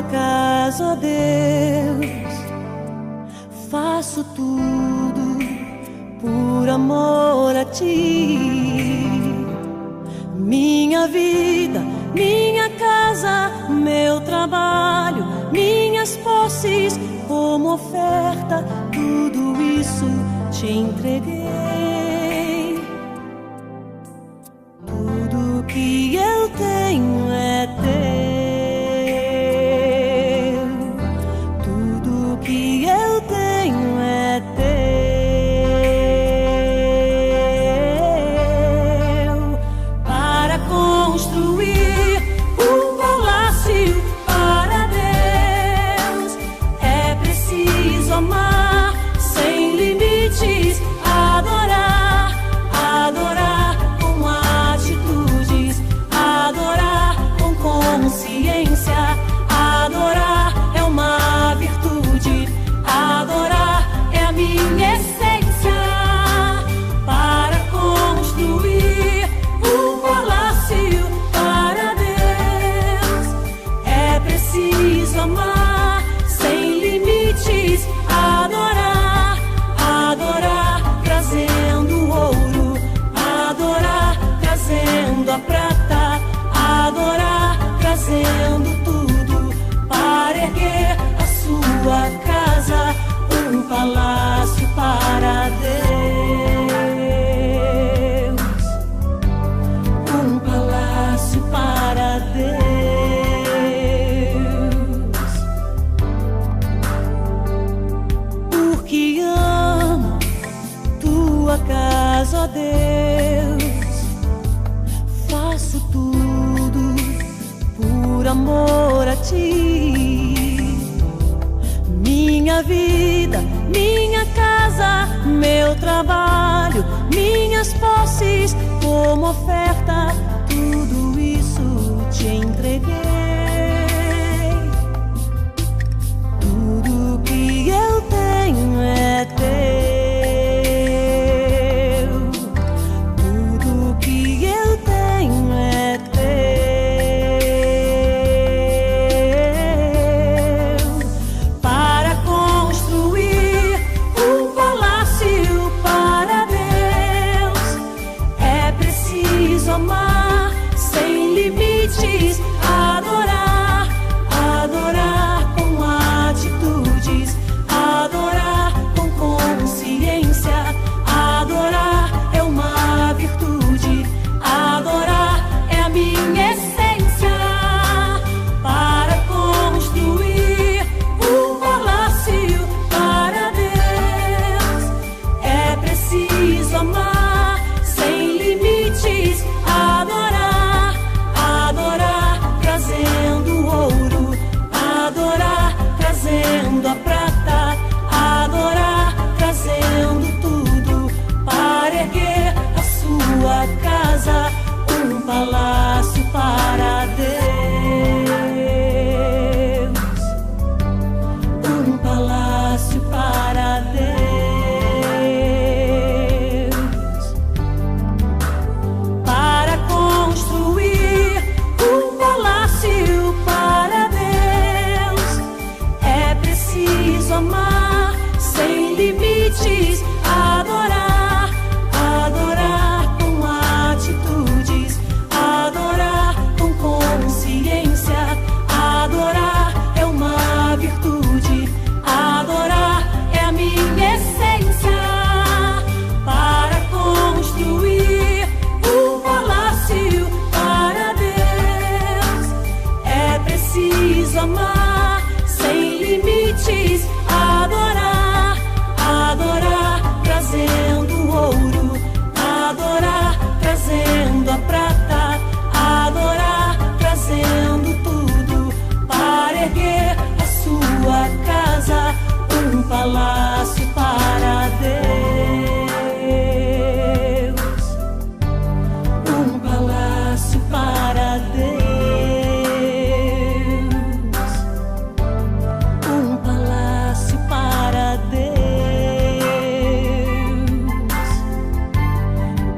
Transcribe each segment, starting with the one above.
tua casa, ó Deus, faço tudo por amor a ti. Minha vida, minha casa, meu trabalho, minhas posses, como oferta, tudo isso te entreguei. Tudo que eu tenho é teu, tudo que eu tenho é teu. Para construir um palácio para Deus é preciso amar sem limites, adorar, adorar com atitudes, adorar com consciência, adorar é uma virtude, adorar é a minha essência. Para construir um palácio para Deus é preciso amar sem limites, adorar, adorar trazendo ouro, adorar trazendo a prata, adorar trazendo tudo para erguer a sua casa, um palácio para Deus, um palácio para Deus. Porque amo tua casa, ó Deus, faço tudo por amor a ti. Minha vida, minha casa, meu trabalho, minhas posses, como oferta, tudo isso te entreguei. Tudo que eu tenho é teu, tudo que eu tenho é teu. Para construir um palácio para Deus é preciso amar sem limites, adorar, adorar com atitudes, adorar com consciência, adorar é uma virtude, adorar é a minha essência. Para construir um palácio para Deus é preciso amar sem limites, adorar, adorar trazendo ouro, adorar trazendo a prata, adorar trazendo tudo para erguer a sua casa, um palácio para Deus, um palácio para Deus. Para construir um palácio para Deus é preciso amar sem limites, adorar, adorar com atitudes, adorar com consciência, adorar é uma virtude, adorar é a minha essência. Para construir um palácio para Deus é preciso amar sem limites, adorar, adorar trazendo ouro, adorar trazendo a prata, adorar trazendo tudo para erguer a sua casa, um palácio para Deus, um palácio para Deus, um palácio para Deus,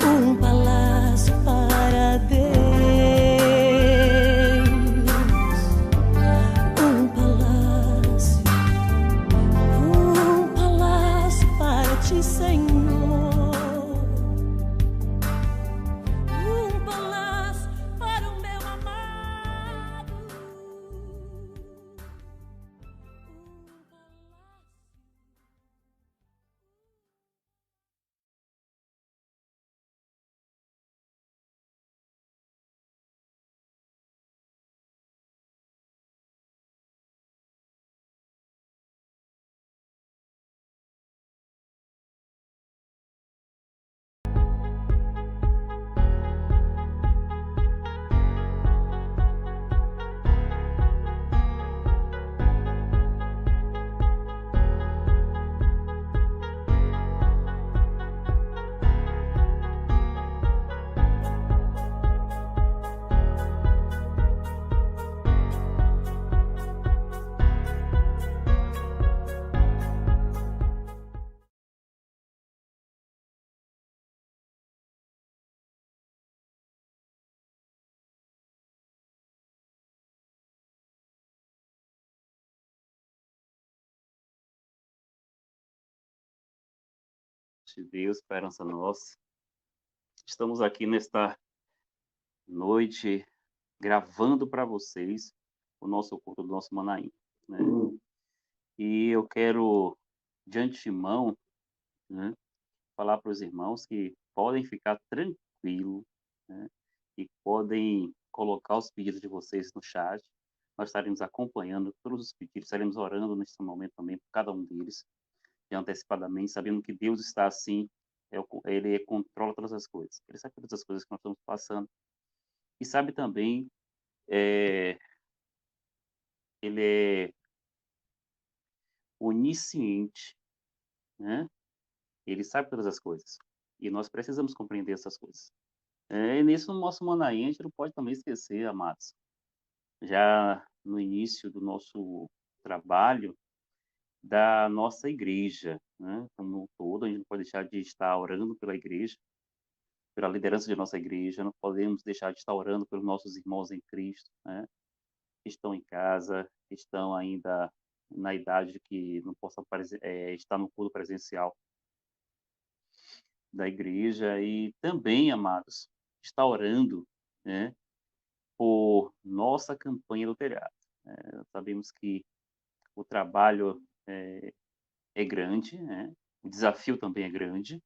um palácio para Deus, um de Deus, esperança nossa. Estamos aqui nesta noite gravando para vocês o nosso culto do nosso Manaim, né? E eu quero, de antemão, né, falar para os irmãos que podem ficar tranquilos, né, e podem colocar os pedidos de vocês no chat. Nós estaremos acompanhando todos os pedidos, estaremos orando nesse momento também por cada um deles, e antecipadamente, sabendo que Deus está assim, Ele controla todas as coisas. Ele sabe todas as coisas que nós estamos passando. E sabe também, é, Ele é onisciente, né? Ele sabe todas as coisas. E nós precisamos compreender essas coisas. E nisso, no nosso Manaim, a gente não pode também esquecer, amados. Já no início do nosso trabalho, da nossa igreja, né? Como um todo, a gente não pode deixar de estar orando pela igreja, pela liderança de nossa igreja, não podemos deixar de estar orando pelos nossos irmãos em Cristo, né? Que estão em casa, que estão ainda na idade de que não possam estar no culto presencial da igreja e também, amados, estar orando, né, por nossa campanha do telhado. Sabemos que o trabalho é grande, né? O desafio também é grande,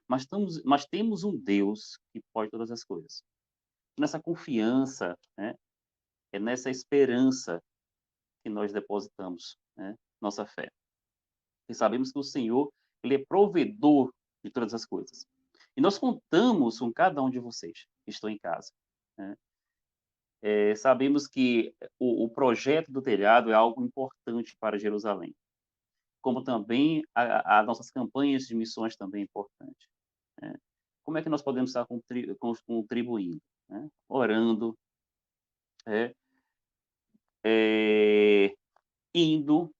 mas temos um Deus que pode todas as coisas. Nessa confiança, né, é nessa esperança que nós depositamos, né, nossa fé. E sabemos que o Senhor, Ele é provedor de todas as coisas. E nós contamos com cada um de vocês que estão em casa, né? Sabemos que o projeto do telhado é algo importante para Jerusalém, como também as nossas campanhas de missões também é importante, né? Como é que nós podemos estar contribuindo, né? Orando, é, é, indo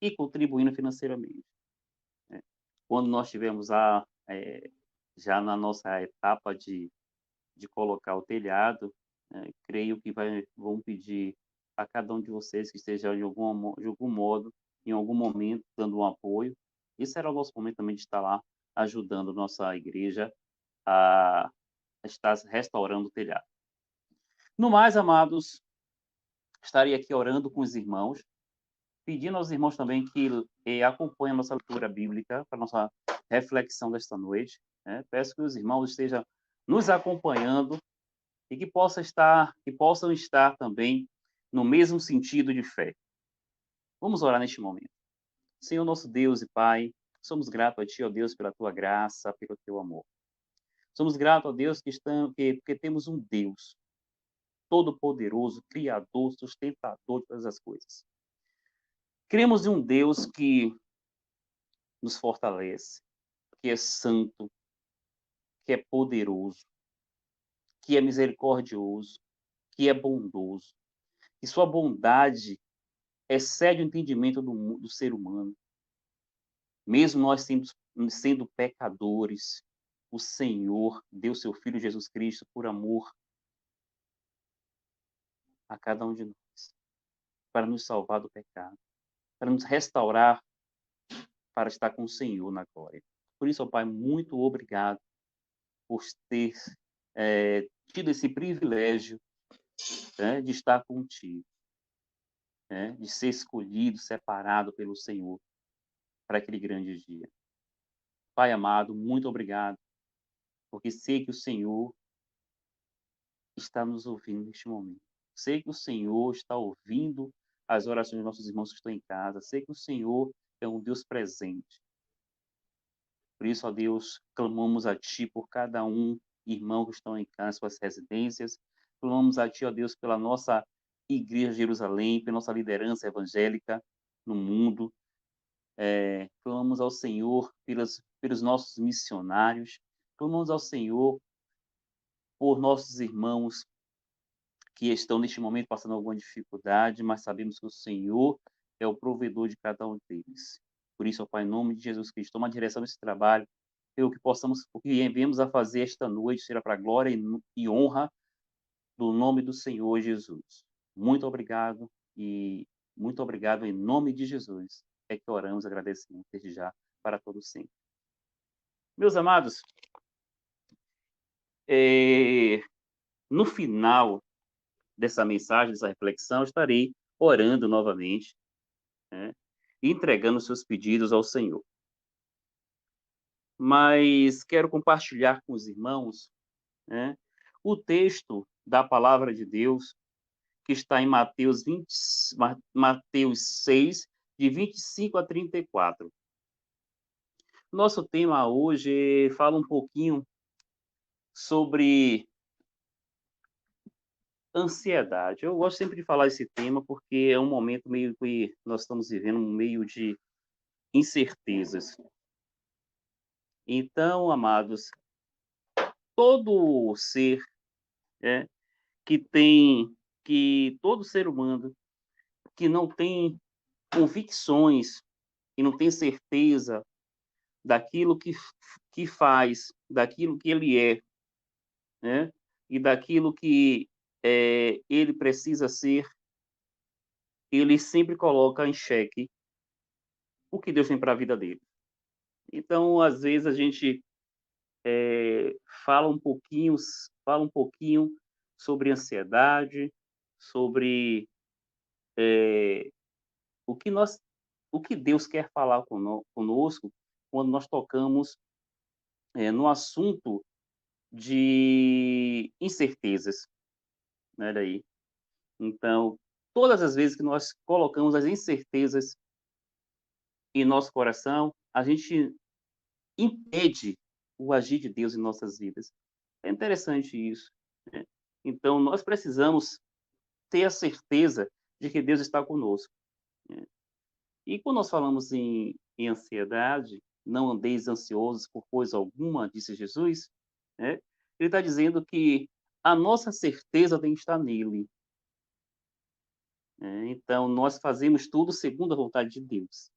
e contribuindo financeiramente, né? Quando nós tivemos já na nossa etapa de colocar o telhado, creio que vão pedir a cada um de vocês que esteja de algum modo, em algum momento, dando um apoio. Esse era o nosso momento também de estar lá ajudando nossa igreja a estar restaurando o telhado. No mais, amados, estarei aqui orando com os irmãos, pedindo aos irmãos também que acompanhem a nossa leitura bíblica para a nossa reflexão desta noite, né? Peço que os irmãos estejam nos acompanhando e que possam estar também no mesmo sentido de fé. Vamos orar neste momento. Senhor nosso Deus e Pai, somos gratos a Ti, ó Deus, pela Tua graça, pelo Teu amor. Somos gratos, ó Deus, porque temos um Deus todo-poderoso, criador, sustentador de todas as coisas. Cremos em um Deus que nos fortalece, que é santo, que é poderoso, que é misericordioso, que é bondoso. E sua bondade excede o entendimento do ser humano. Mesmo nós sendo pecadores, o Senhor deu seu Filho Jesus Cristo por amor a cada um de nós, para nos salvar do pecado, para nos restaurar, para estar com o Senhor na glória. Por isso, ó Pai, muito obrigado por ter tido esse privilégio, né, de estar contigo, né, de ser escolhido, separado pelo Senhor para aquele grande dia. Pai amado, muito obrigado, porque sei que o Senhor está nos ouvindo neste momento. Sei que o Senhor está ouvindo as orações dos nossos irmãos que estão em casa. Sei que o Senhor é um Deus presente. Por isso, ó Deus, clamamos a Ti por cada irmão que estão em casa, suas residências. Clamamos a Ti, ó Deus, pela nossa Igreja de Jerusalém, pela nossa liderança evangélica no mundo. Clamamos ao Senhor pelos nossos missionários. Clamamos ao Senhor por nossos irmãos que estão neste momento passando alguma dificuldade, mas sabemos que o Senhor é o provedor de cada um deles. Por isso, ó Pai, em nome de Jesus Cristo, toma a direção desse trabalho, o que viemos a fazer esta noite, será para a glória e honra do nome do Senhor Jesus. Muito obrigado e muito obrigado em nome de Jesus. É que oramos, agradecemos desde já para todos sempre. Meus amados, no final dessa mensagem, dessa reflexão, estarei orando novamente, né, e entregando seus pedidos ao Senhor. Mas quero compartilhar com os irmãos, né, o texto da palavra de Deus que está em Mateus 6, de 25 a 34. Nosso tema hoje fala um pouquinho sobre ansiedade. Eu gosto sempre de falar esse tema porque é um momento meio que nós estamos vivendo um meio de incertezas. Então, amados, todo ser, né, todo ser humano que não tem convicções e não tem certeza daquilo que faz, daquilo que ele é, né, e daquilo que ele precisa ser, ele sempre coloca em xeque o que Deus tem para a vida dele. Então, às vezes a gente fala um pouquinho sobre ansiedade, sobre o que Deus quer falar conosco quando nós tocamos no assunto de incertezas, né, daí. Então, todas as vezes que nós colocamos as incertezas em nosso coração, a gente impede o agir de Deus em nossas vidas. É interessante isso, né? Então, nós precisamos ter a certeza de que Deus está conosco, né? E quando nós falamos em ansiedade, não andeis ansiosos por coisa alguma, disse Jesus, né? Ele está dizendo que a nossa certeza tem que estar nele, né? Então, nós fazemos tudo segundo a vontade de Deus.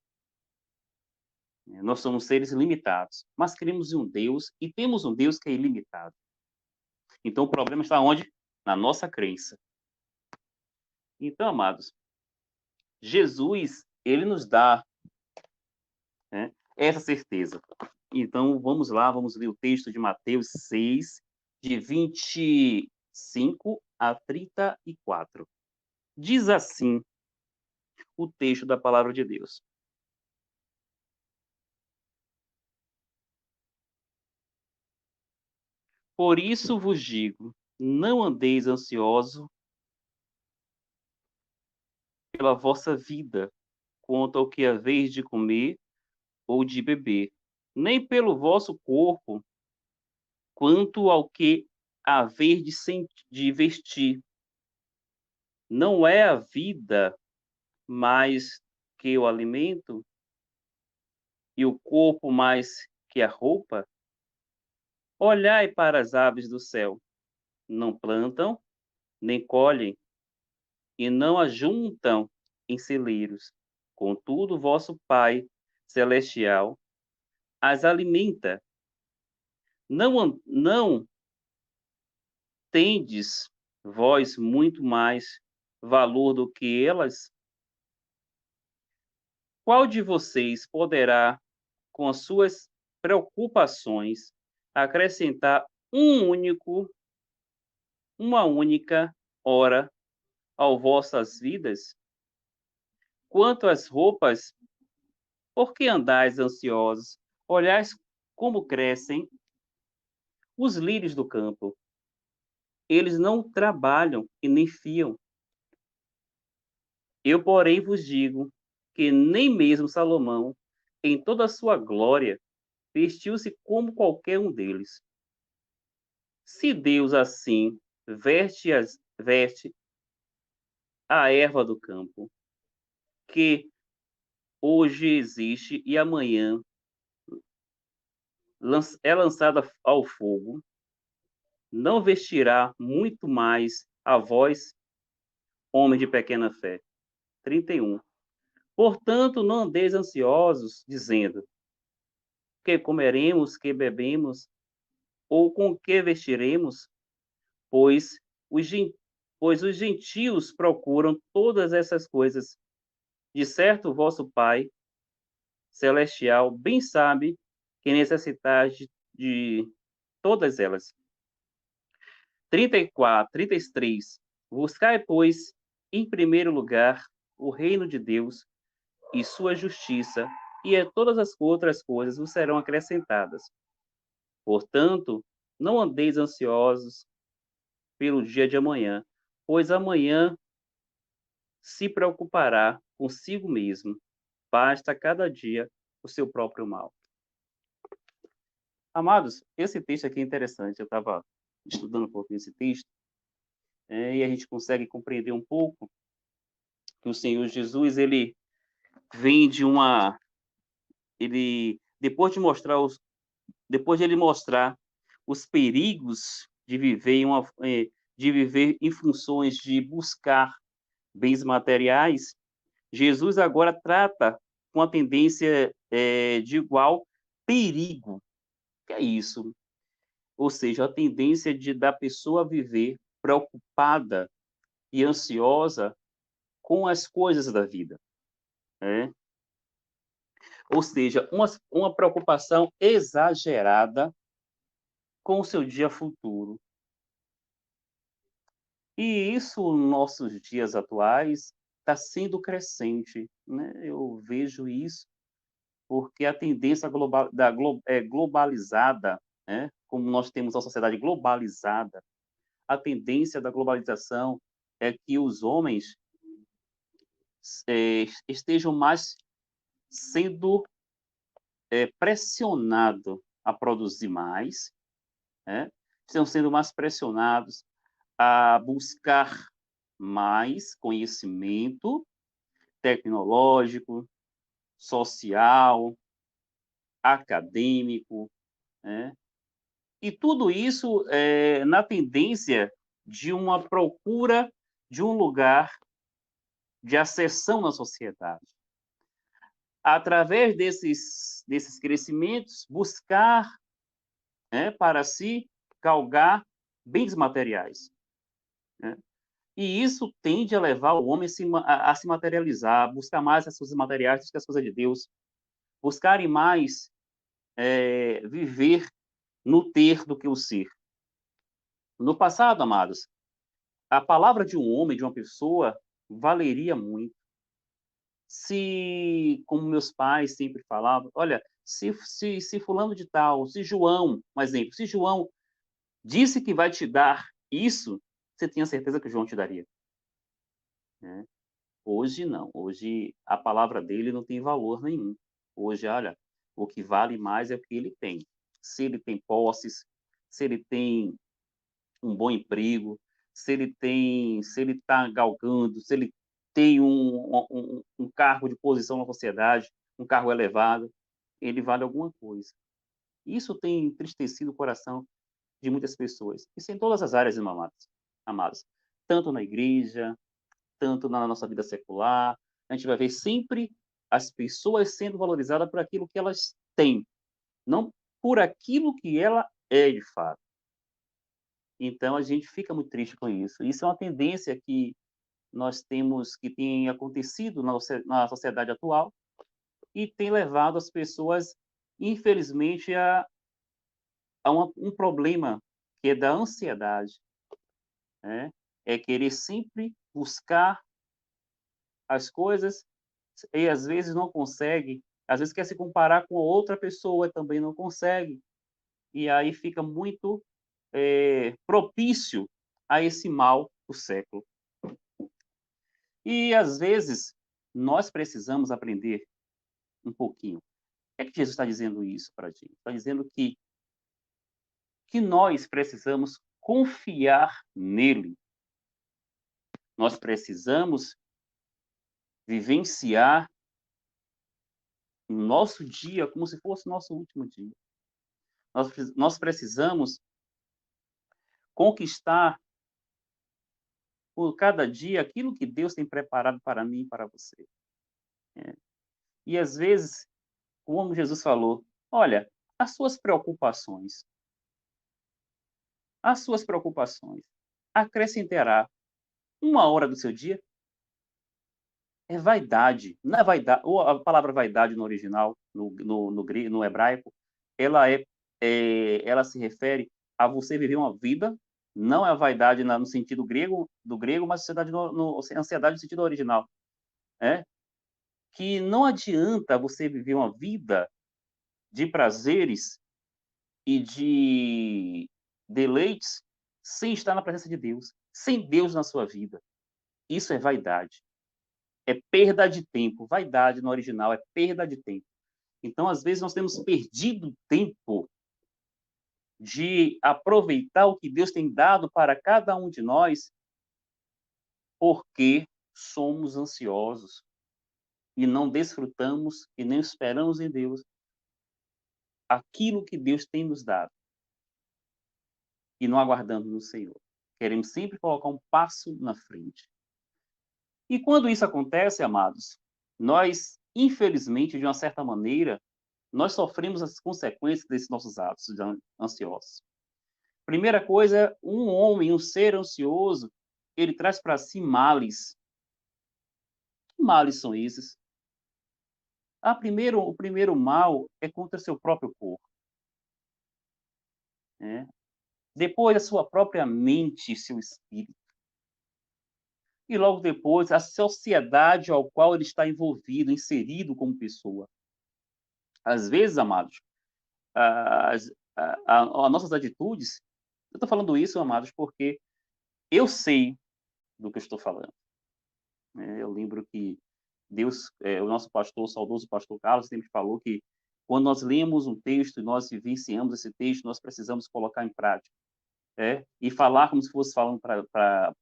Nós somos seres limitados, mas cremos em um Deus e temos um Deus que é ilimitado. Então, o problema está onde? Na nossa crença. Então, amados, Jesus, ele nos dá, né, essa certeza. Então, vamos lá, vamos ler o texto de Mateus 6, de 25 a 34. Diz assim o texto da palavra de Deus. Por isso vos digo, não andeis ansiosos pela vossa vida, quanto ao que haveis de comer ou de beber, nem pelo vosso corpo, quanto ao que haver de vestir. Não é a vida mais que o alimento, e o corpo mais que a roupa? Olhai para as aves do céu, não plantam, nem colhem, e não ajuntam em celeiros. Contudo, vosso Pai celestial as alimenta. Não tendes vós muito mais valor do que elas? Qual de vocês poderá, com as suas preocupações, acrescentar uma única hora às vossas vidas? Quanto às roupas, por que andais ansiosos? Olhais como crescem os lírios do campo. Eles não trabalham e nem fiam. Eu, porém, vos digo que nem mesmo Salomão, em toda a sua glória, vestiu-se como qualquer um deles. Se Deus assim veste a erva do campo, que hoje existe e amanhã é lançada ao fogo, não vestirá muito mais a vós, homem de pequena fé. 31. Portanto, não andeis ansiosos, dizendo: que comeremos, que bebemos, ou com que vestiremos? Pois os, pois os gentios procuram todas essas coisas. De certo, vosso Pai celestial bem sabe que necessitais de de todas elas. 34, 33. Buscai, pois, em primeiro lugar o reino de Deus e sua justiça, e todas as outras coisas vos serão acrescentadas. Portanto, não andeis ansiosos pelo dia de amanhã, pois amanhã se preocupará consigo mesmo. Basta cada dia o seu próprio mal. Amados, esse texto aqui é interessante. Eu estava estudando um pouquinho esse texto, e a gente consegue compreender um pouco que o Senhor Jesus, ele vem de uma... Ele, depois de ele mostrar os perigos de viver de viver em funções de buscar bens materiais, Jesus agora trata com a tendência de igual perigo. O que é isso? Ou seja, a tendência da pessoa viver preocupada e ansiosa com as coisas da vida. Né? Ou seja, uma preocupação exagerada com o seu dia futuro. E isso, nos nossos dias atuais, está sendo crescente. Né? Eu vejo isso porque a tendência globalizada, né? Como nós temos uma sociedade globalizada, a tendência da globalização é que os homens estejam mais sendo pressionados a produzir mais, né? Estão sendo mais pressionados a buscar mais conhecimento tecnológico, social, acadêmico, né? E tudo isso na tendência de uma procura de um lugar de ascensão na sociedade. Através desses crescimentos, buscar, né, para si galgar bens materiais. Né? E isso tende a levar o homem a se materializar, buscar mais as coisas materiais do que as coisas de Deus, buscarem mais viver no ter do que o ser. No passado, amados, a palavra de um homem, de uma pessoa, valeria muito. Se, como meus pais sempre falavam, olha, se fulano de tal, se João, um exemplo, se João disse que vai te dar isso, você tinha certeza que João te daria. Né? Hoje não. Hoje a palavra dele não tem valor nenhum. Hoje, olha, o que vale mais é o que ele tem. Se ele tem posses, se ele tem um bom emprego, se ele está galgando, se ele tem um cargo de posição na sociedade, um cargo elevado, ele vale alguma coisa. Isso tem entristecido o coração de muitas pessoas. Isso em todas as áreas, amados. Tanto na igreja, tanto na nossa vida secular. A gente vai ver sempre as pessoas sendo valorizadas por aquilo que elas têm, não por aquilo que ela é de fato. Então, a gente fica muito triste com isso. Isso é uma tendência que nós temos, que tem acontecido na sociedade atual e tem levado as pessoas, infelizmente, a um problema que é da ansiedade. Né? É querer sempre buscar as coisas e às vezes não consegue, às vezes quer se comparar com outra pessoa e também não consegue. E aí fica muito propício a esse mal do século. E às vezes nós precisamos aprender um pouquinho. O que é que Jesus está dizendo isso para a gente? Está dizendo que nós precisamos confiar nele. Nós precisamos vivenciar o nosso dia como se fosse o nosso último dia. Nós precisamos conquistar por cada dia aquilo que Deus tem preparado para mim e para você. E às vezes, como Jesus falou, olha, as suas preocupações acrescentará uma hora do seu dia. É vaidade, não é vaidade, ou a palavra vaidade no original, no hebraico, ela é ela se refere a você viver uma vida, não é a vaidade no sentido grego, do grego, mas ansiedade ansiedade no sentido original, né? Que não adianta você viver uma vida de prazeres e de deleites sem estar na presença de Deus, sem Deus na sua vida. Isso é vaidade, é perda de tempo. Vaidade no original é perda de tempo. Então, às vezes, nós temos perdido tempo de aproveitar o que Deus tem dado para cada um de nós, porque somos ansiosos e não desfrutamos e nem esperamos em Deus aquilo que Deus tem nos dado e não aguardamos no Senhor. Queremos sempre colocar um passo na frente. E quando isso acontece, amados, nós, infelizmente, de uma certa maneira, nós sofremos as consequências desses nossos atos ansiosos. Primeira coisa, um homem, um ser ansioso, ele traz para si males. Que males são esses? O primeiro mal é contra seu próprio corpo, né? Depois, a sua própria mente e seu espírito. E logo depois, a sociedade ao qual ele está envolvido, inserido como pessoa. Às vezes, amados, as nossas atitudes, eu estou falando isso, amados, porque eu sei do que eu estou falando, né? Eu lembro que Deus, o nosso pastor, o saudoso pastor Carlos, sempre falou que quando nós lemos um texto e nós vivenciamos esse texto, nós precisamos colocar em prática, e falar como se fosse falando para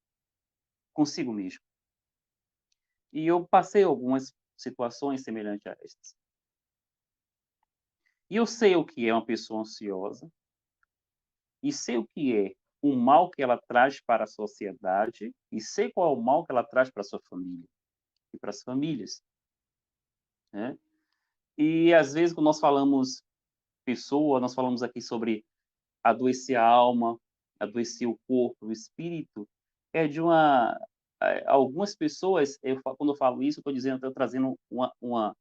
consigo mesmo. E eu passei algumas situações semelhantes a estas. E eu sei o que é uma pessoa ansiosa, e sei o que é o mal que ela traz para a sociedade, e sei qual é o mal que ela traz para a sua família e para as famílias, né? E às vezes quando nós falamos pessoa, nós falamos aqui sobre adoecer a alma, adoecer o corpo, o espírito, é de algumas pessoas, quando eu falo isso, eu estou dizendo, estou trazendo uma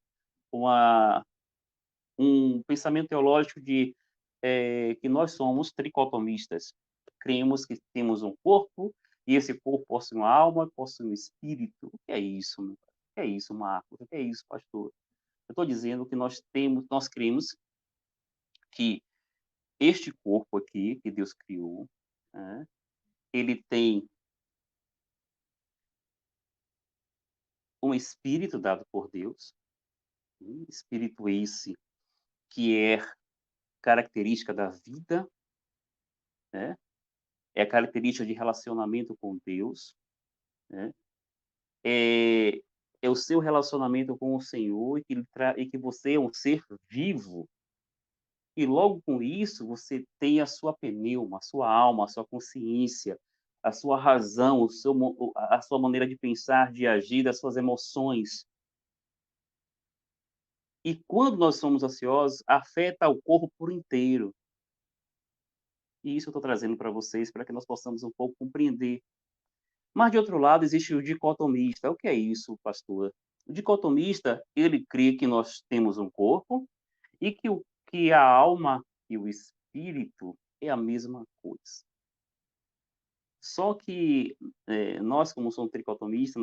um pensamento teológico de que nós somos tricotomistas. Cremos que temos um corpo e esse corpo possui uma alma, possui um espírito. O que é isso, meu pai? O que é isso, Marcos? O que é isso, pastor? Eu estou dizendo que nós cremos que este corpo aqui que Deus criou, né, ele tem um espírito dado por Deus, espírito esse que é característica da vida, né? É característica de relacionamento com Deus, né? É, é o seu relacionamento com o Senhor e que você é um ser vivo. E logo com isso você tem a sua pneuma, a sua alma, a sua consciência, a sua razão, a sua maneira de pensar, de agir, das suas emoções. E quando nós somos ansiosos, afeta o corpo por inteiro. E isso eu estou trazendo para vocês, para que nós possamos um pouco compreender. Mas, de outro lado, existe o dicotomista. O que é isso, pastor? O dicotomista, ele crê que nós temos um corpo e que a alma e o espírito é a mesma coisa. Só que nós, como somos tricotomistas,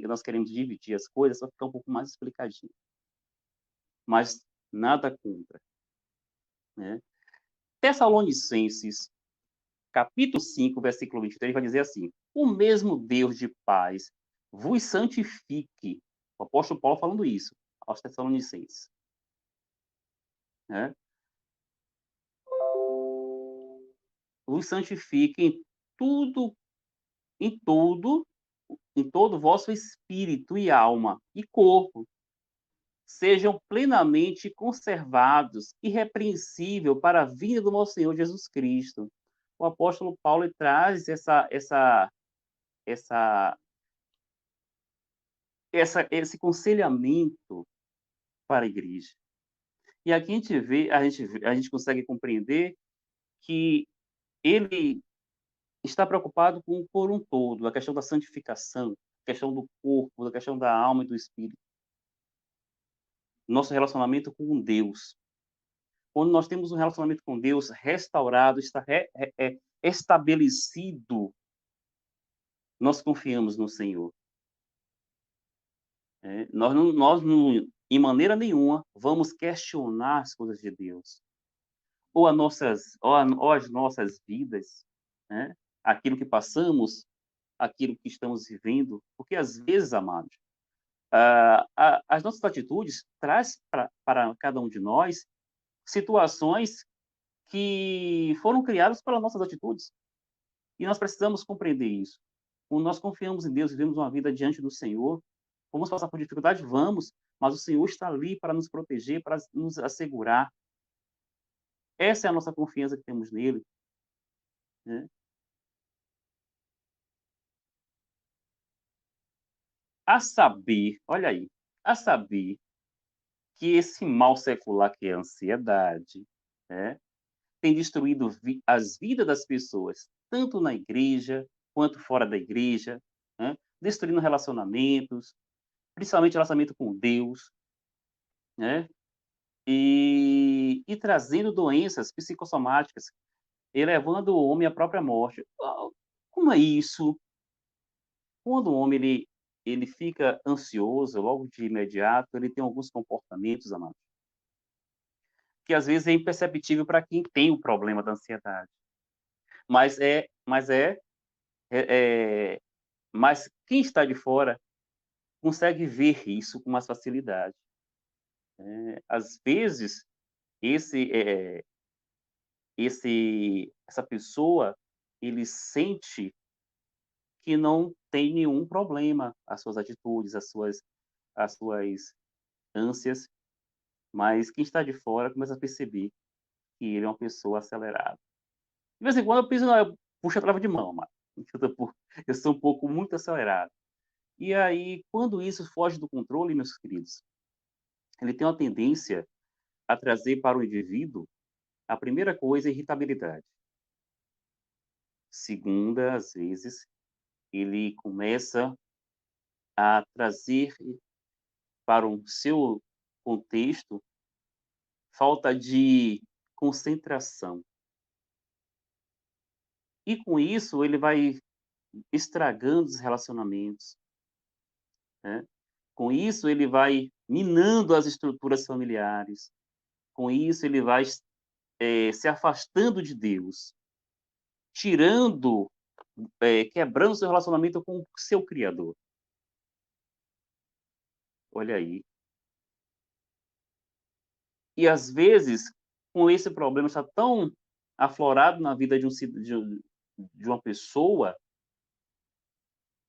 nós queremos dividir as coisas para ficar um pouco mais explicadinho. Mas nada contra, né? Tessalonicenses, capítulo 5, versículo 23, vai dizer assim: o mesmo Deus de paz vos santifique. O apóstolo Paulo falando isso aos Tessalonicenses, né? Vos santifique tudo, em tudo, em todo o vosso espírito e alma e corpo, sejam plenamente conservados, irrepreensível para a vinda do nosso Senhor Jesus Cristo. O apóstolo Paulo traz essa esse aconselhamento para a igreja. E aqui a gente consegue compreender que ele está preocupado por um todo, a questão da santificação, a questão do corpo, a questão da alma e do espírito. Nosso relacionamento com Deus. quando nós temos um relacionamento com Deus restaurado, está estabelecido, nós confiamos no Senhor. Nós não, em maneira nenhuma, vamos questionar as coisas de Deus. Ou as nossas vidas, né? Aquilo que passamos, aquilo que estamos vivendo. Porque, às vezes, amados, as nossas atitudes traz para cada um de nós situações que foram criadas pelas nossas atitudes. E nós precisamos compreender isso. Quando nós confiamos em Deus, vivemos uma vida diante do Senhor, vamos passar por dificuldade? Vamos, mas o Senhor está ali para nos proteger, para nos assegurar. Essa é a nossa confiança que temos nele. Né? A saber, olha aí, a saber que esse mal secular que é a ansiedade, né, tem destruído as vidas das pessoas, tanto na igreja quanto fora da igreja, né, destruindo relacionamentos, principalmente relacionamento com Deus, né, e trazendo doenças psicossomáticas, elevando o homem à própria morte. Como é isso? Quando o homem ele fica ansioso, logo de imediato, ele tem alguns comportamentos, amados, que às vezes é imperceptível para quem tem o problema da ansiedade. Mas mas quem está de fora consegue ver isso com mais facilidade. Às vezes, esse, é, essa pessoa, ele sente que não tem nenhum problema, as suas atitudes, as suas ânsias, mas quem está de fora começa a perceber que ele é uma pessoa acelerada. De vez em quando eu piso, eu puxo a trava de mão, mas eu sou um pouco muito acelerado. E aí, quando isso foge do controle, meus queridos, ele tem uma tendência a trazer para o indivíduo, a primeira coisa, irritabilidade. Segunda, às vezes, ele começa a trazer para o seu contexto falta de concentração. E com isso, ele vai estragando os relacionamentos, né? Com isso, ele vai minando as estruturas familiares. Com isso, ele vai se afastando de Deus, tirando, quebrando seu relacionamento com o seu Criador. Olha aí. E às vezes, com esse problema está tão aflorado na vida de uma pessoa,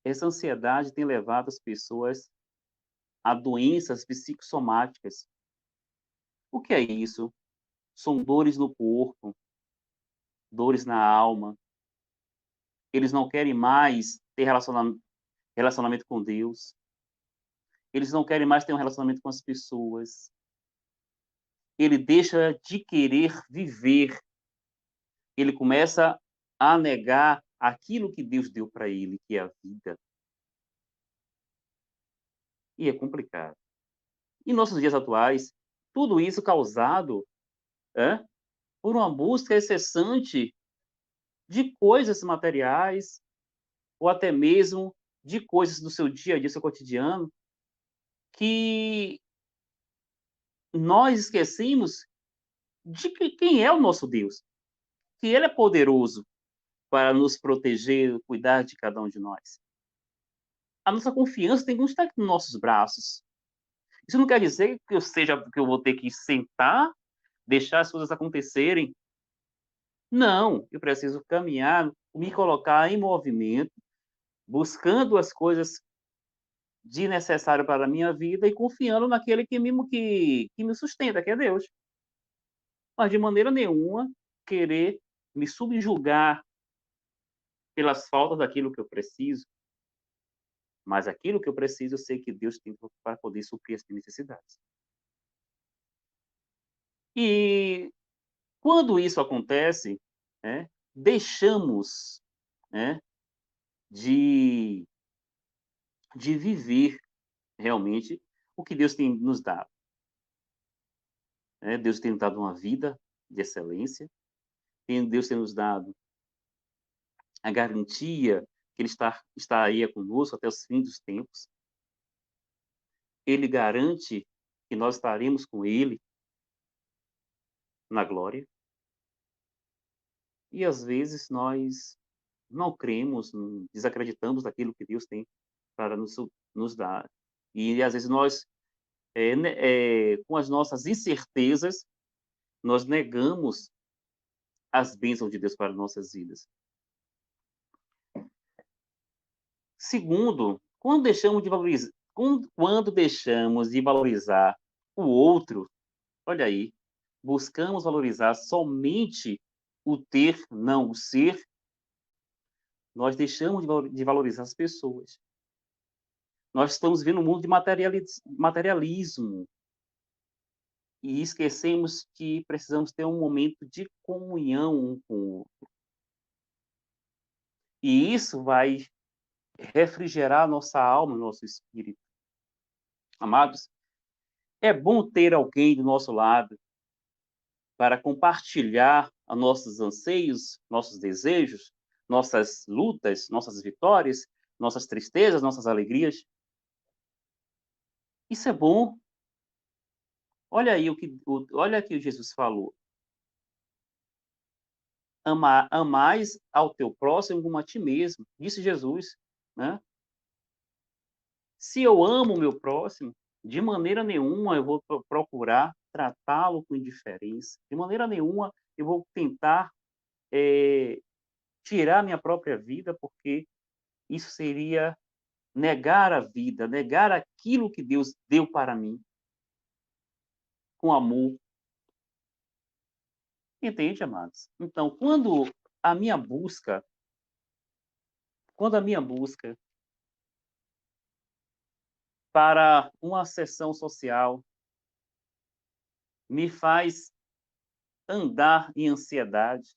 essa ansiedade tem levado as pessoas a doenças psicossomáticas. O que é isso? São dores no corpo, dores na alma. Eles não querem mais ter relacionamento com Deus. Eles não querem mais ter um relacionamento com as pessoas. Ele deixa de querer viver. Ele começa a negar aquilo que Deus deu para ele, que é a vida. E é complicado. Em nossos dias atuais, tudo isso causado por uma busca incessante de coisas materiais, ou até mesmo de coisas do seu dia a dia, seu cotidiano, que nós esquecemos de quem é o nosso Deus, que Ele é poderoso para nos proteger, cuidar de cada um de nós. A nossa confiança tem que estar nos nossos braços. Isso não quer dizer que eu vou ter que sentar, deixar as coisas acontecerem. Não, eu preciso caminhar, me colocar em movimento, buscando as coisas de necessário para a minha vida e confiando naquele que me sustenta, que é Deus. Mas de maneira nenhuma querer me subjugar pelas faltas daquilo que eu preciso, mas aquilo que eu preciso, eu sei que Deus tem para poder suprir as minhas necessidades. E quando isso acontece, deixamos, né, de, de viver realmente o que Deus tem nos dado. né? Deus tem nos dado uma vida de excelência, Deus tem nos dado a garantia que Ele estaria conosco até os fins dos tempos. Ele garante que nós estaremos com Ele na glória. E às vezes nós não cremos, desacreditamos daquilo que Deus tem para nos dar. E às vezes nós, com as nossas incertezas, nós negamos as bênçãos de Deus para nossas vidas. Segundo, quando deixamos de valorizar o outro, olha aí, buscamos valorizar somente o ter, não o ser, nós deixamos de valorizar as pessoas. Nós estamos vivendo um mundo de materialismo e esquecemos que precisamos ter um momento de comunhão um com o outro. E isso vai refrigerar nossa alma, nosso espírito. Amados, é bom ter alguém do nosso lado para compartilhar os nossos anseios, nossos desejos, nossas lutas, nossas vitórias, nossas tristezas, nossas alegrias. Isso é bom. Olha aí olha aqui o Jesus falou. Amais ao teu próximo como a ti mesmo, disse Jesus, né? Se eu amo o meu próximo, de maneira nenhuma eu vou procurar tratá-lo com indiferença. De maneira nenhuma eu vou tentar tirar minha própria vida, porque isso seria negar a vida, negar aquilo que Deus deu para mim, com amor. Entende, amados? Então, a minha busca, quando a minha busca para uma sessão social me faz andar em ansiedade,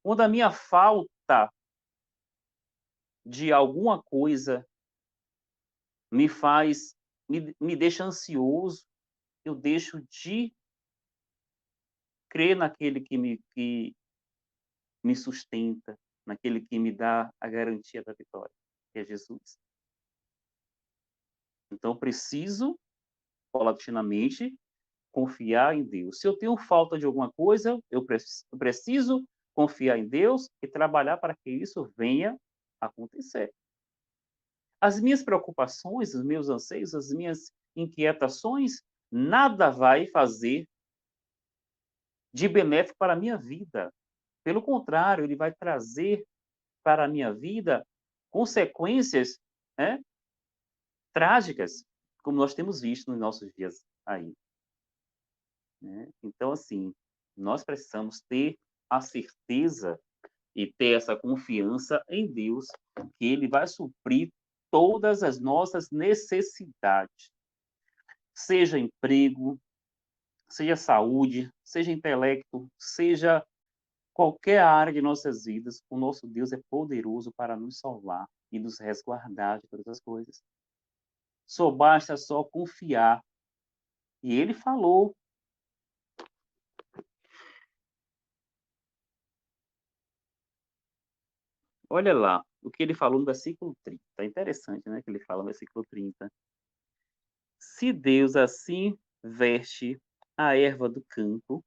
quando a minha falta de alguma coisa me deixa ansioso, eu deixo de crer naquele que me sustenta, naquele que me dá a garantia da vitória, que é Jesus. Então, preciso, paulatinamente, confiar em Deus. Se eu tenho falta de alguma coisa, eu preciso confiar em Deus e trabalhar para que isso venha a acontecer. As minhas preocupações, os meus anseios, as minhas inquietações, nada vai fazer de benéfico para a minha vida. Pelo contrário, ele vai trazer para a minha vida consequências, né, trágicas, como nós temos visto nos nossos dias aí. Né? Então, assim, nós precisamos ter a certeza e ter essa confiança em Deus, que Ele vai suprir todas as nossas necessidades, seja emprego, seja saúde, seja intelecto, seja qualquer área de nossas vidas, o nosso Deus é poderoso para nos salvar e nos resguardar de todas as coisas. Basta confiar. E Ele falou. Olha lá, o que ele falou no versículo 30. É interessante, né, que ele fala no versículo 30. Se Deus assim veste a erva do campo,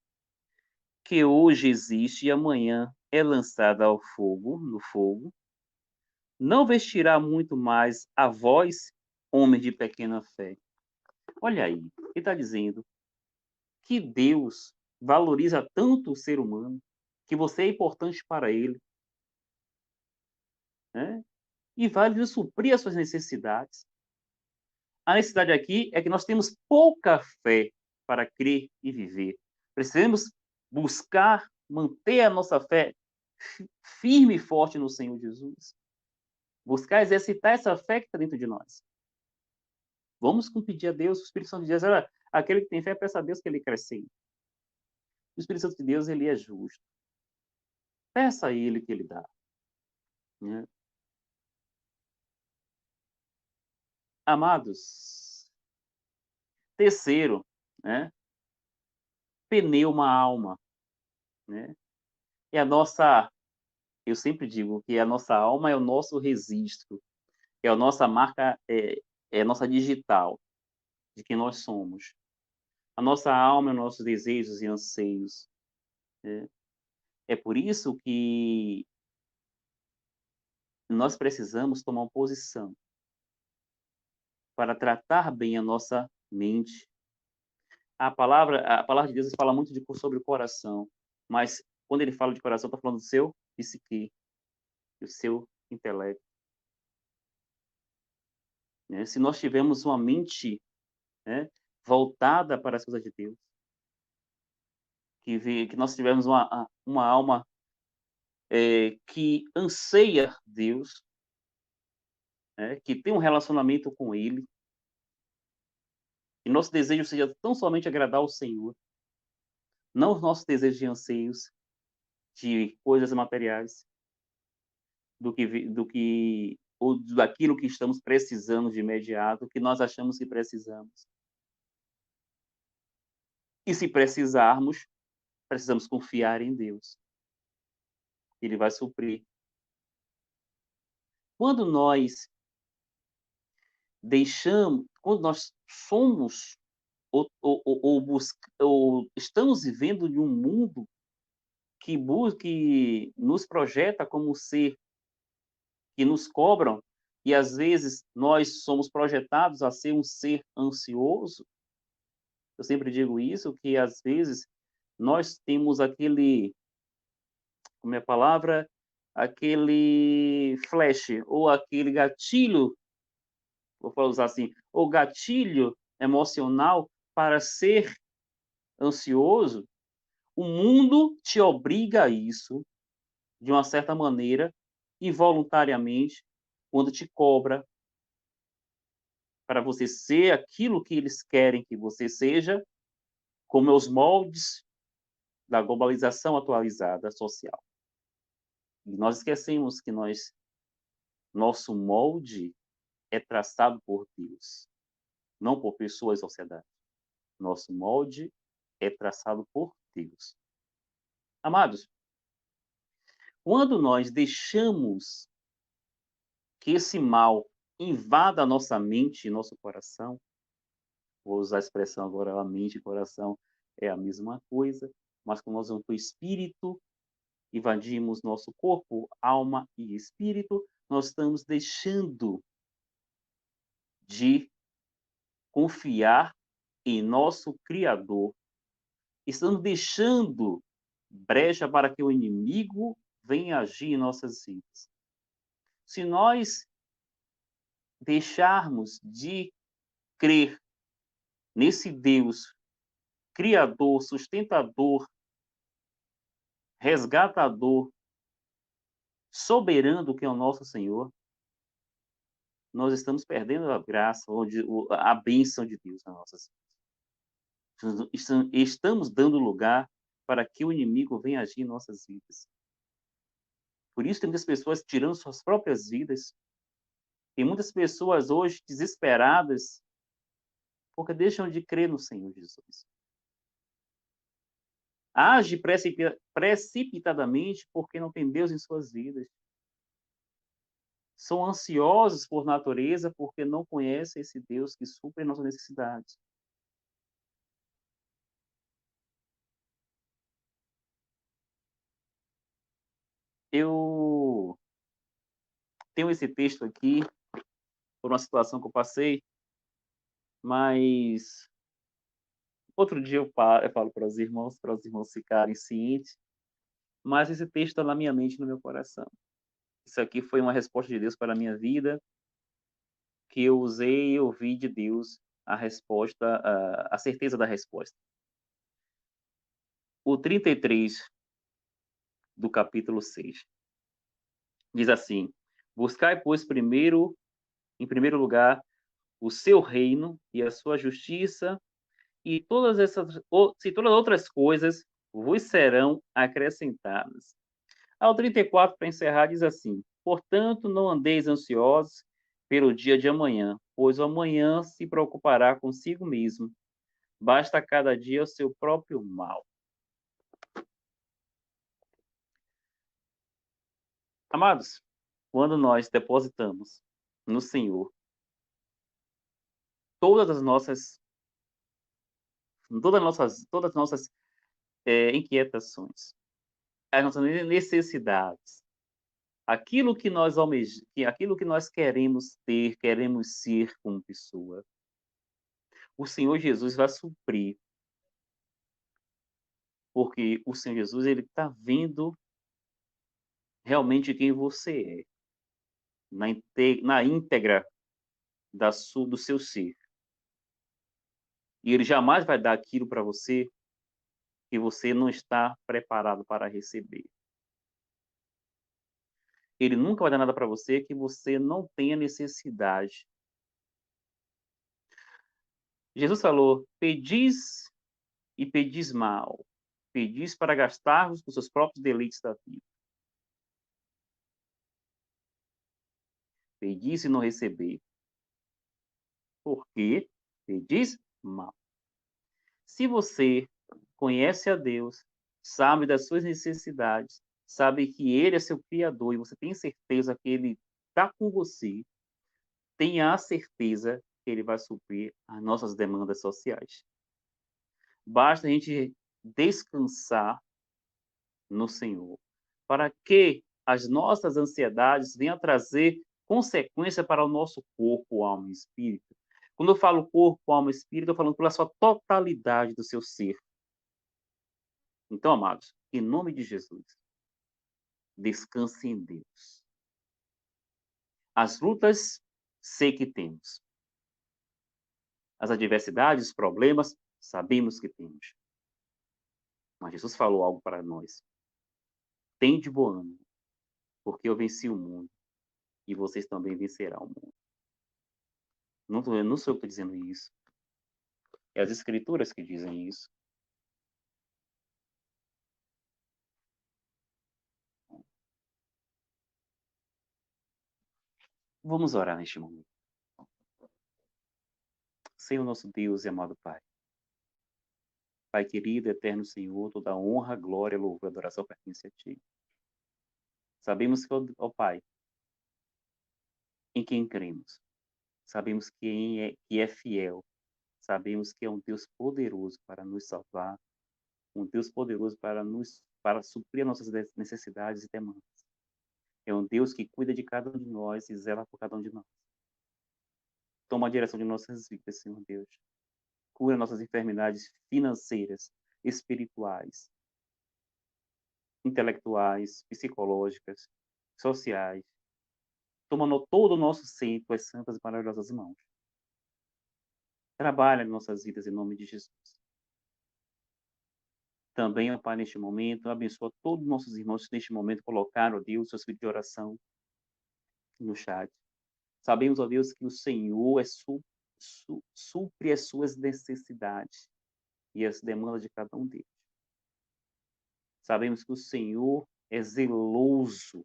que hoje existe e amanhã é lançada no fogo, não vestirá muito mais a vós, homens de pequena fé. Olha aí, ele está dizendo que Deus valoriza tanto o ser humano, que você é importante para ele, né? E vai lhe suprir as suas necessidades. A necessidade aqui é que nós temos pouca fé para crer e viver. Precisamos buscar manter a nossa fé firme e forte no Senhor Jesus. Buscar exercitar essa fé que está dentro de nós. Vamos pedir a Deus, o Espírito Santo de Deus, aquele que tem fé, peça a Deus que ele cresça. O Espírito Santo de Deus, ele é justo. Peça a ele que ele dá. Né? Amados, terceiro, né? pneuma a alma, né? É eu sempre digo que a nossa alma é o nosso registro, é a nossa marca, é a nossa digital de quem nós somos. A nossa alma é os nossos desejos e anseios, né? É por isso que nós precisamos tomar uma posição para tratar bem a nossa mente. A palavra de Deus fala muito sobre o coração, mas quando ele fala de coração, está falando do seu psique, do seu intelecto, né? Se nós tivermos uma mente, né, voltada para as coisas de Deus, que nós tivermos uma alma que anseia Deus, né, que tem um relacionamento com Ele, e nosso desejo seja tão somente agradar ao Senhor, não os nossos desejos e anseios de coisas materiais, ou daquilo que estamos precisando de imediato, que nós achamos que precisamos. E se precisarmos, precisamos confiar em Deus. Ele vai suprir. Quando nós quando nós somos ou estamos vivendo em um mundo que nos projeta como ser, que nos cobram, e às vezes nós somos projetados a ser um ser ansioso. Eu sempre digo isso, que às vezes nós temos como é a palavra? Aquele flash, ou aquele gatilho, vou usar assim, o gatilho emocional para ser ansioso. O mundo te obriga a isso, de uma certa maneira, involuntariamente, quando te cobra para você ser aquilo que eles querem que você seja, como os moldes da globalização atualizada social. E nós esquecemos que nosso molde é traçado por Deus, não por pessoas e sociedade. Nosso molde é traçado por Deus. Amados, quando nós deixamos que esse mal invada a nossa mente e nosso coração, vou usar a expressão agora, a mente e coração é a mesma coisa, mas quando nós vamos para o espírito, invadimos nosso corpo, alma e espírito, nós estamos deixando de confiar em nosso Criador. Estamos deixando brecha para que o inimigo venha agir em nossas vidas. Se nós deixarmos de crer nesse Deus criador, sustentador, resgatador, soberano que é o nosso Senhor, nós estamos perdendo a graça, a bênção de Deus nas nossas vidas. Estamos dando lugar para que o inimigo venha agir em nossas vidas. Por isso tem muitas pessoas tirando suas próprias vidas. Tem muitas pessoas hoje desesperadas porque deixam de crer no Senhor Jesus. Age precipitadamente porque não tem Deus em suas vidas. São ansiosos por natureza porque não conhecem esse Deus que supre nossas necessidades. Eu tenho esse texto aqui por uma situação que eu passei, mas outro dia eu falo para os irmãos ficarem cientes, mas esse texto está na minha mente e no meu coração. Isso aqui foi uma resposta de Deus para a minha vida, que eu usei e ouvi de Deus a resposta, a certeza da resposta. O 33 do capítulo 6 diz assim: buscai, pois, em primeiro lugar, o seu reino e a sua justiça, e todas as outras coisas vos serão acrescentadas. Ao 34, para encerrar, diz assim: portanto, não andeis ansiosos pelo dia de amanhã, pois o amanhã se preocupará consigo mesmo. Basta cada dia o seu próprio mal. Amados, quando nós depositamos no Senhor todas as nossas inquietações, as nossas necessidades, aquilo que nós queremos ter, queremos ser como pessoa, o Senhor Jesus vai suprir, porque o Senhor Jesus ele está vendo realmente quem você é, na íntegra do seu ser. E ele jamais vai dar aquilo para você que você não está preparado para receber. Ele nunca vai dar nada para você que você não tenha necessidade. Jesus falou: pedis e pedis mal. Pedis para gastar-vos com seus próprios deleites da vida. Pedis e não receber. Porque pedis mal. Se você conhece a Deus, sabe das suas necessidades, sabe que Ele é seu Criador e você tem certeza que Ele está com você, tenha a certeza que Ele vai suprir as nossas demandas sociais. Basta a gente descansar no Senhor, para que as nossas ansiedades venham trazer consequência para o nosso corpo, alma e espírito. Quando eu falo corpo, alma e espírito, eu estou falando pela sua totalidade do seu ser. Então, amados, em nome de Jesus, descanse em Deus. As lutas, sei que temos. As adversidades, os problemas, sabemos que temos. Mas Jesus falou algo para nós. Tende bom ânimo, porque eu venci o mundo e vocês também vencerão o mundo. Não sou eu que estou dizendo isso. É as Escrituras que dizem isso. Vamos orar neste momento. Senhor nosso Deus e amado Pai. Pai querido, eterno Senhor, toda honra, glória, louvor e adoração pertence a Ti. Sabemos que, ó Pai, em quem cremos. Sabemos que é fiel. Sabemos que é um Deus poderoso para nos salvar, um Deus poderoso para suprir nossas necessidades e demandas. É um Deus que cuida de cada um de nós e zela por cada um de nós. Toma a direção de nossas vidas, Senhor Deus. Cura nossas enfermidades financeiras, espirituais, intelectuais, psicológicas, sociais. Toma todo o nosso ser em tuas santas e maravilhosas mãos. Trabalha em nossas vidas em nome de Jesus. Também, ó Pai, neste momento, abençoa todos os nossos irmãos que neste momento colocaram, ó Deus, seus pedidos de oração no chat. Sabemos, ó Deus, que o Senhor supre as suas necessidades e as demandas de cada um deles. Sabemos que o Senhor é zeloso,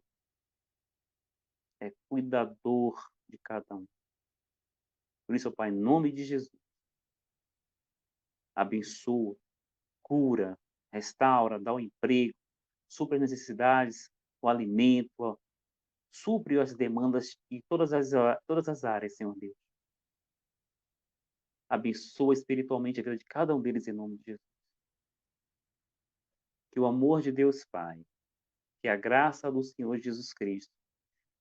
é cuidador de cada um. Por isso, ó Pai, em nome de Jesus, abençoa, cura, restaura, dá o emprego, supre as necessidades, o alimento, supre as demandas de todas as áreas, Senhor Deus. Abençoa espiritualmente a vida de cada um deles em nome de Jesus. Que o amor de Deus Pai, que a graça do Senhor Jesus Cristo,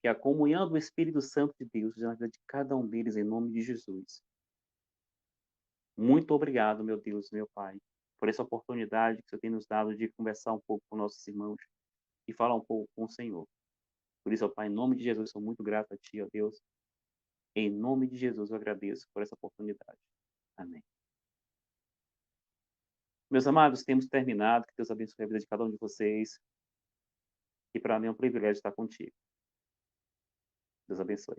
que a comunhão do Espírito Santo de Deus seja na vida de cada um deles em nome de Jesus. Muito obrigado, meu Deus, meu Pai, por essa oportunidade que o Senhor tem nos dado de conversar um pouco com nossos irmãos e falar um pouco com o Senhor. Por isso, ó Pai, em nome de Jesus, sou muito grato a Ti, ó Deus. Em nome de Jesus, eu agradeço por essa oportunidade. Amém. Meus amados, temos terminado. Que Deus abençoe a vida de cada um de vocês. E para mim é um privilégio estar contigo. Deus abençoe.